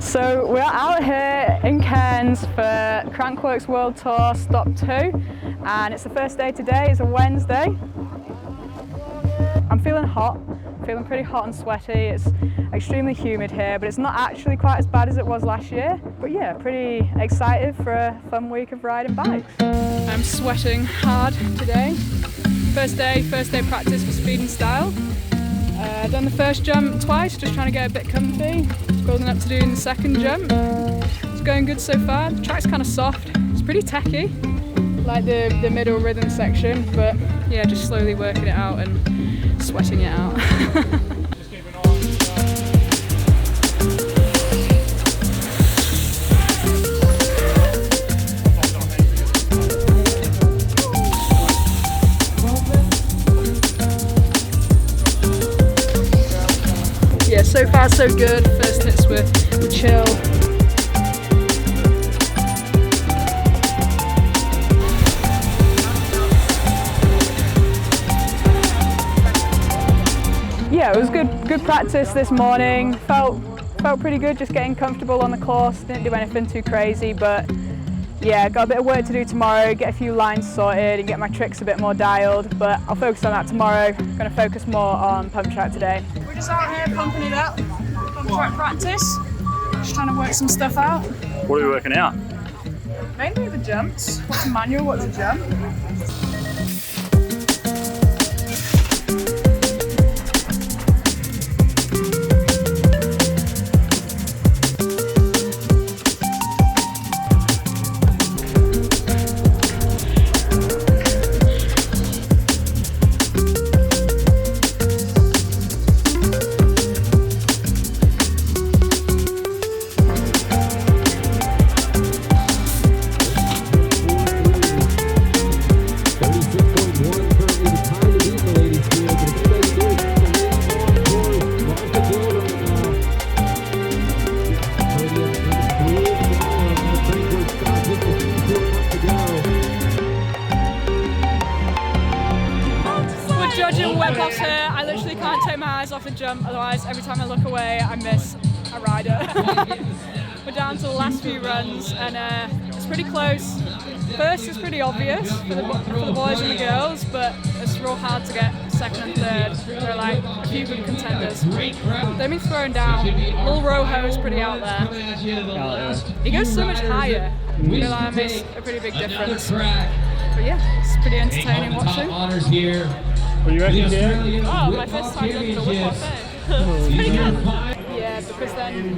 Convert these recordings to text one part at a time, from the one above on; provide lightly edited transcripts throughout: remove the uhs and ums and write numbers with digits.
So we're out here in Cairns for CRANKWORX World Tour Stop 2, and it's the first day today. It's a Wednesday. I'm feeling hot, feeling pretty hot and sweaty. It's extremely humid here, but it's not actually quite as bad as it was last year. But yeah, pretty excited for a fun week of riding bikes. I'm sweating hard today. First day practice for speed and style. Done the first jump twice, just trying to get a bit comfy. Building up to doing the second jump. It's going good so far. The track's kind of soft. It's pretty techy, like the middle rhythm section, but yeah, just slowly working it out and sweating it out. Yeah, so far so good. First hits were chill. Yeah, it was good practice this morning. Felt pretty good, just getting comfortable on the course. Didn't do anything too crazy, but yeah, got a bit of work to do tomorrow, get a few lines sorted and get my tricks a bit more dialed, but I'll focus on that tomorrow. I'm going to focus more on pump track today. We're just out here pumping it up, pump track practice, just trying to work some stuff out. What are we working out? Mainly the jumps. What's a manual, what's a jump? Judging web-offs here, I literally can't take my eyes off the jump, otherwise every time I look away I miss a rider. We're down to the last few runs and it's pretty close. First is pretty obvious for the boys and the girls, but it's real hard to get second and third. There are like a few good contenders. They've been thrown down. Little Rojo is pretty out there. He goes so much higher. I feel like I miss a pretty big difference. But yeah, it's pretty entertaining watching. Were you ready here? Oh, my first time doing the whip off It's pretty good. Yeah, because then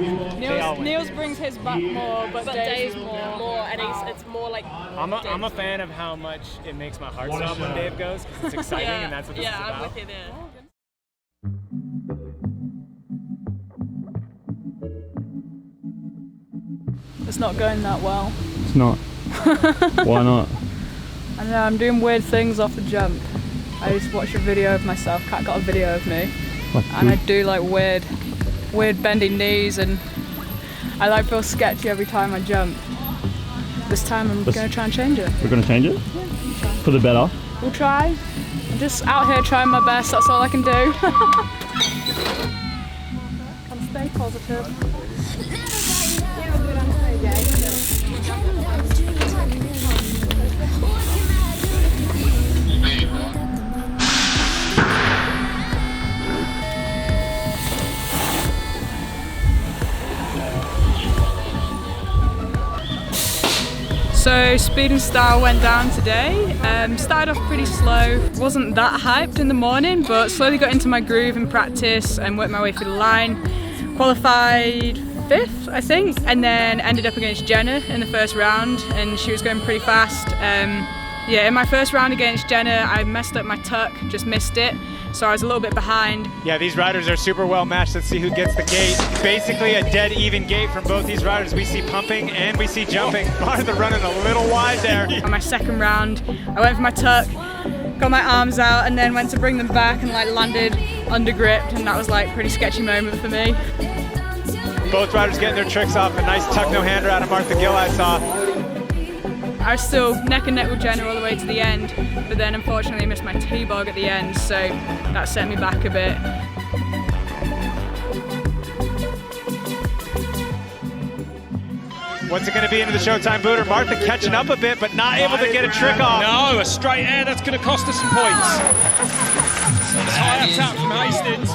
Niels brings his back more, but Dave's more, and it's more like. I'm a fan of how much it makes my heart stop when Dave goes, because it's exciting and that's what this is about. Yeah, I'm with you there. It's not going that well. It's not. Why not? I don't know, I'm doing weird things off the jump. I just watched a video of myself, Kat got a video of me, and I do like weird bending knees, and I like feel sketchy every time I jump. This time I'm going to try and change it. We're going to change it? Yeah, for the better? We'll try. I'm just out here trying my best, that's all I can do. Can stay positive. So speed and style went down today. Started off pretty slow. Wasn't that hyped in the morning, but slowly got into my groove in practice and worked my way through the line. Qualified 5th, I think, and then ended up against Jenna in the first round, and she was going pretty fast. Yeah, in my first round against Jenna, I messed up my tuck, just missed it. So I was a little bit behind. Yeah, these riders are super well matched. Let's see who gets the gate. Basically a dead even gate from both these riders. We see pumping and we see jumping. Martha running a little wide there. On my second round, I went for my tuck, got my arms out, and then went to bring them back and like landed under gripped, and that was like a pretty sketchy moment for me. Both riders getting their tricks off. A nice tuck no-hander out of Martha Gill I saw. I was still neck and neck with Jenna all the way to the end, but then unfortunately missed my T-bog at the end, so that set me back a bit. What's it going to be into the Showtime booter? Martha catching up a bit, but not able to get a trick off. No, a straight air, that's going to cost us some points. High attack from Hastings.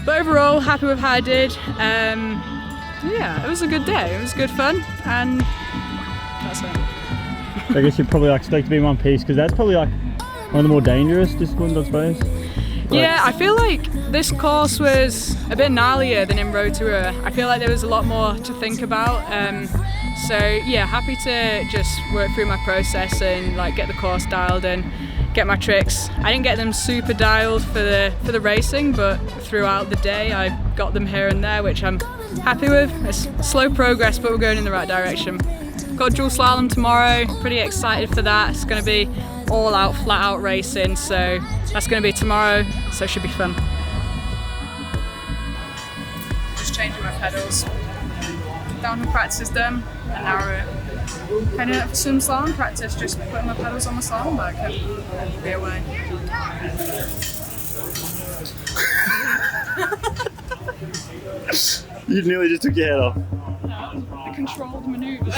But overall, happy with how I did. Yeah, it was a good day. It was good fun, and that's it. I guess you'd probably expect to be in one piece because that's probably like one of the more dangerous disciplines, I suppose. Yeah, I feel like this course was a bit gnarlier than in Road to Ruhr. I feel like there was a lot more to think about. So yeah, happy to just work through my process and like get the course dialed in, get my tricks. I didn't get them super dialed for the racing, but throughout the day I got them here and there, which I'm happy with. It's slow progress, but we're going in the right direction. Got dual slalom tomorrow, pretty excited for that. It's going to be all out, flat out racing, so that's going to be tomorrow, so it should be fun. Just changing my pedals. Downhill practice is done, and now we're heading up for some slalom practice, just putting my pedals on my slalom bag and be away. You nearly just took your head off. A controlled manoeuvre.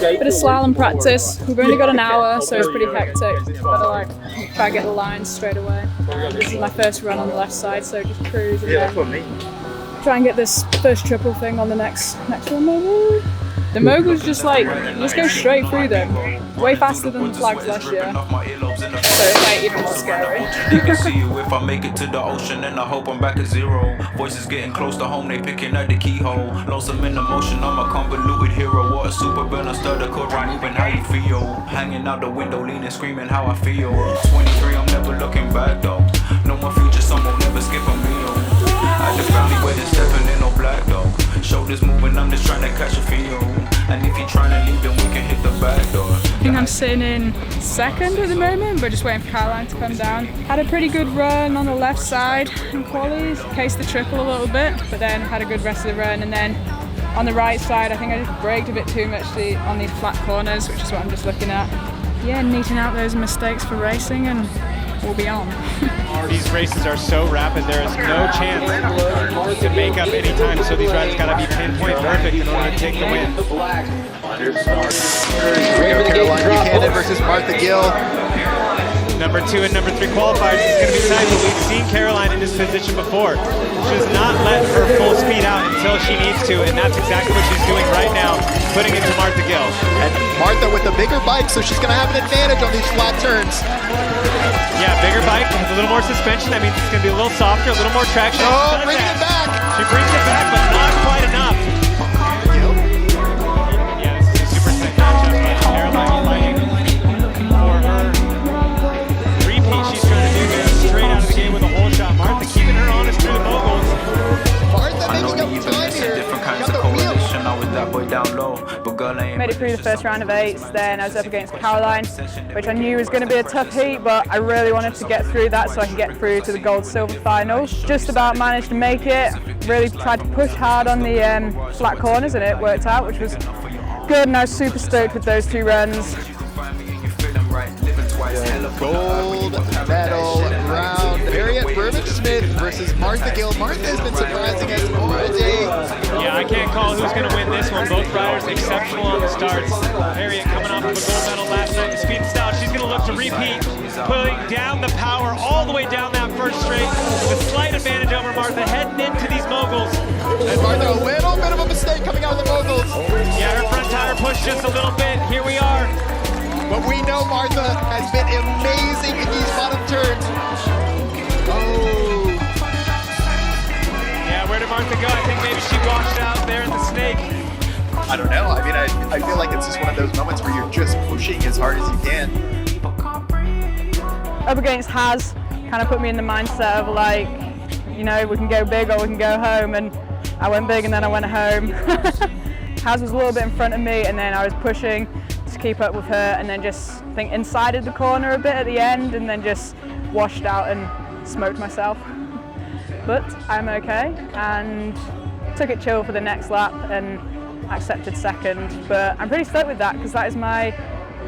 Bit of slalom practice. We've only got an hour, so it's pretty hectic. Gotta like try to get the lines straight away. This is my first run on the left side, so just cruise and then try and get this first triple thing on the next one maybe. The moguls just like, let's go straight through them. Way faster than the flags last year. So it might even more scary. They can see you if I make it to the ocean, and I hope I'm back at zero. Voices getting close to home, they picking at the keyhole. Lonesome in emotion, I'm a convoluted hero. What a super villain, stutter could rhyme even how you feel. Hanging out the window, leaning, screaming how I feel. 23, I'm never looking back though. No more future, someone never skip a meal. At the family wedding, stepping in no black though. Shoulders moving, I'm just trying to catch a feel. And if you're trying to leave, then we can hit the back door. I think I'm sitting in second at the moment, but just waiting for Caroline to come down. Had a pretty good run on the left side in qualies, cased the triple a little bit, but then had a good rest of the run. And then on the right side, I think I just braked a bit too much on these flat corners, which is what I'm just looking at. Yeah, neating out those mistakes for racing, and we'll be on. These races are so rapid, there is no chance to make up any time, so these riders got to be pinpoint perfect in order to take the win. Caroline Buchanan versus Martha Gill. Number 2 and number 3 qualifiers is going to be tight, but we've seen Caroline in this position before. She does not let her full speed out until she needs to, and that's exactly what she's doing right now, putting it to Martha Gill. And Martha with a bigger bike, so she's going to have an advantage on these flat turns. Yeah, bigger bike, has a little more suspension. That means it's going to be a little softer, a little more traction. Oh, bringing it back. She brings it back, but not quite enough. Yeah, this is a super sick matchup. Caroline fighting for her repeat. She's trying to do this straight out of the game with a whole shot. Martha keeping her honest through the moguls. Martha making up time here. Got the wheel. Made it through the first round of 8s, then I was up against Caroline, which I knew was going to be a tough heat, but I really wanted to get through that so I could get through to the gold-silver final. Just about managed to make it, really tried to push hard on the flat corners and it worked out, which was good, and I was super stoked with those 2 runs. Gold medal round. Harriet Burbage-Smith versus Martha Gill. Martha has been surprising us all day. Yeah, I can't call who's going to win this one. Both riders exceptional on the starts. Harriet coming off of a gold medal last night in speed and style. She's going to look to repeat, putting down the power all the way down that first straight with a slight advantage over Martha heading into these moguls. And Martha, a little bit of a mistake coming out of the moguls. Yeah, her front tire pushed just a little bit. Here we are. But we know Martha has been amazing in these bottom turns. Oh. Yeah, where did Martha go? I think maybe she washed out there in the snake. I don't know. I mean, I feel like it's just one of those moments where you're just pushing as hard as you can. Up against Haz kind of put me in the mindset of like, you know, we can go big or we can go home, and I went big and then I went home. Haz was a little bit in front of me, and then I was pushing to keep up with her, and then just I think insided the corner a bit at the end, and then just washed out and smoked myself. But I'm okay, and took it chill for the next lap and accepted second. But I'm pretty stoked with that, because that is my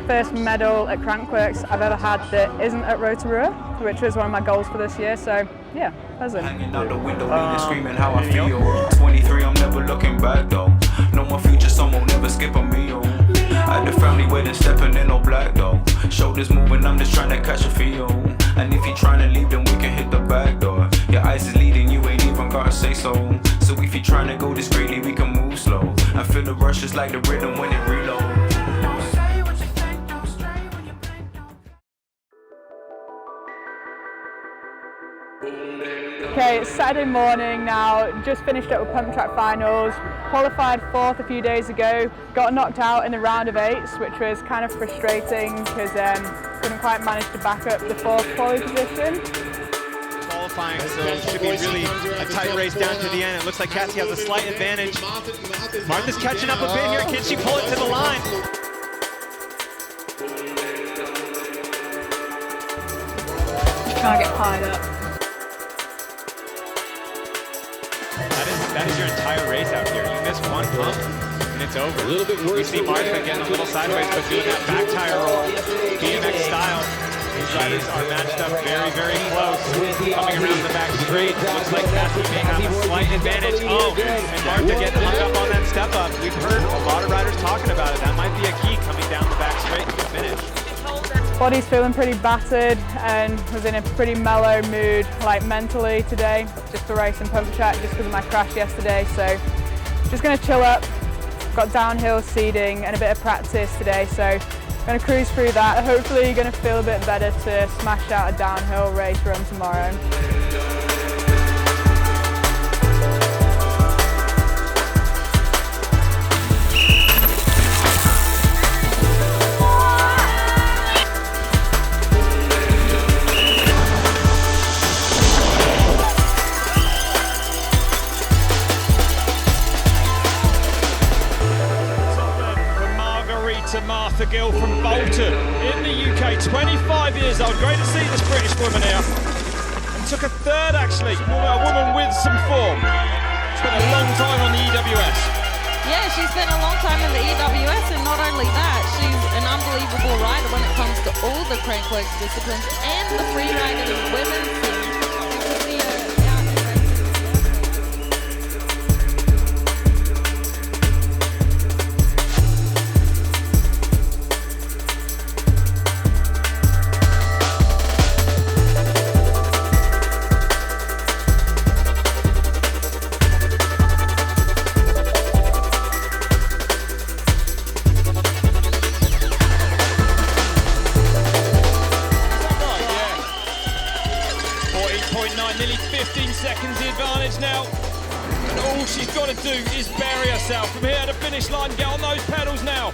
first medal at CRANKWORX I've ever had that isn't at Rotorua, which was one of my goals for this year, so yeah, pleasant. Hanging out the window, screaming how I feel. 23, I'm never looking back though. No more future, some won't never skip a meal. At the family wedding, stepping in no black though. Shoulders moving, I'm just trying to catch a feel. And if you're trying to leave, then we can hit the back door. Your eyes is leading, you ain't even gotta say so. So if you're trying to go discreetly, we can move slow. I feel the rush just like the rhythm when it reloads. Okay, it's Saturday morning now, just finished up with pump track finals, qualified 4th a few days ago, got knocked out in the round of 8s, which was kind of frustrating because couldn't quite manage to back up the 4th quali position. Qualifying, so it should be really a tight race down to the end. It looks like Cassie has a slight advantage. Martha's catching up a bit here. Can she pull it to the line? Trying to get fired up. That is your entire race out here. You miss one pump and it's over. We see Martha getting a little sideways, but doing that back tire roll, BMX style. These riders are matched up very, very close. Coming around the back straight, looks like Cassie may have a slight advantage. Oh, and Martha getting hung up on that step up. We've heard a lot of riders talking about it. That might be a key coming down the back straight to the finish. Body's feeling pretty battered and was in a pretty mellow mood, like mentally today, just for race and pump track, just because of my crash yesterday. So just going to chill up, got downhill seeding and a bit of practice today, so going to cruise through that. Hopefully you're going to feel a bit better to smash out a downhill race run tomorrow. Martha Gill from Bolton in the UK, 25 years old. Great to see this British woman here. And took a 3rd actually, a woman with some form. Spent a long time on the EWS. Yeah, she's spent a long time in the EWS, and not only that, she's an unbelievable rider when it comes to all the CRANKWORX disciplines and the freeriding women's team. Nearly 15 seconds the advantage now. And all she's got to do is bury herself from here to finish line. Get on those pedals now.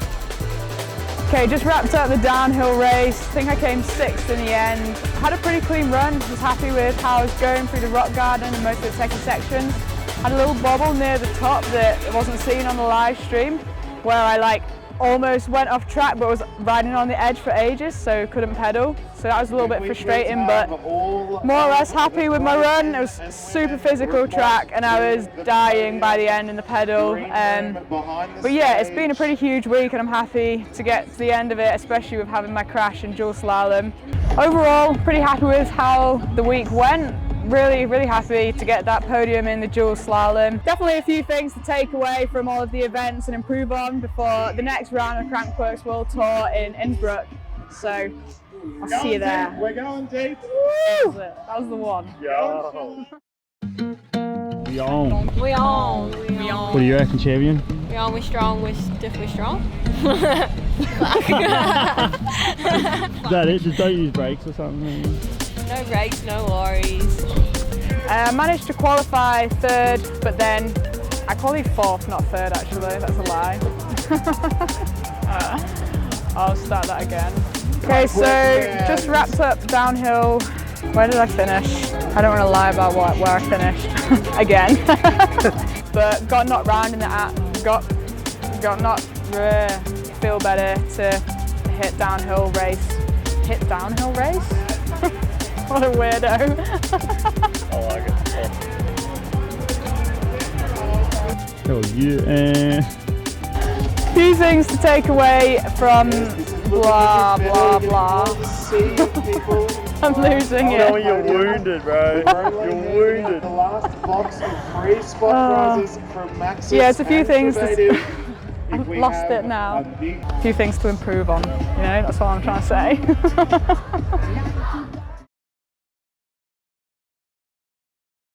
Okay, just wrapped up the downhill race. I think I came 6th in the end. Had a pretty clean run. Was happy with how I was going through the rock garden and most of the second sections. Had a little bobble near the top that wasn't seen on the live stream, where I almost went off track but was riding on the edge for ages, so couldn't pedal. So that was a little bit frustrating, but more or less happy with my run. It was a super physical track and I was dying by the end in the pedal. But yeah, it's been a pretty huge week and I'm happy to get to the end of it, especially with having my crash in dual slalom. Overall, pretty happy with how the week went. Really, really happy to get that podium in the dual slalom. Definitely a few things to take away from all of the events and improve on before the next round of CRANKWORX World Tour in Innsbruck. So I'll see you there. We're going deep. Woo! That was the one. Yo. We on. We on. What do you reckon, champion? We on, we strong, we stiff, we strong. Is that it? Just don't use brakes or something? No brakes, no worries. I managed to qualify 3rd, but then I qualified 4th, not 3rd actually, that's a lie. I'll start that again. Okay, so just wrapped up downhill. Where did I finish? I don't want to lie about where I finished again. But got knocked round in the got knocked. Feel better to hit downhill race. Hit downhill race? What a weirdo. I like it. Oh yeah. Few things to take away from Blah, blah, blah. I'm losing it. No, you're wounded, bro. You're wounded. The last box of 3 spot prizes from Maxis. Yeah, it's a few things. I've lost it now. A few things to improve on, you know, that's what I'm trying to say.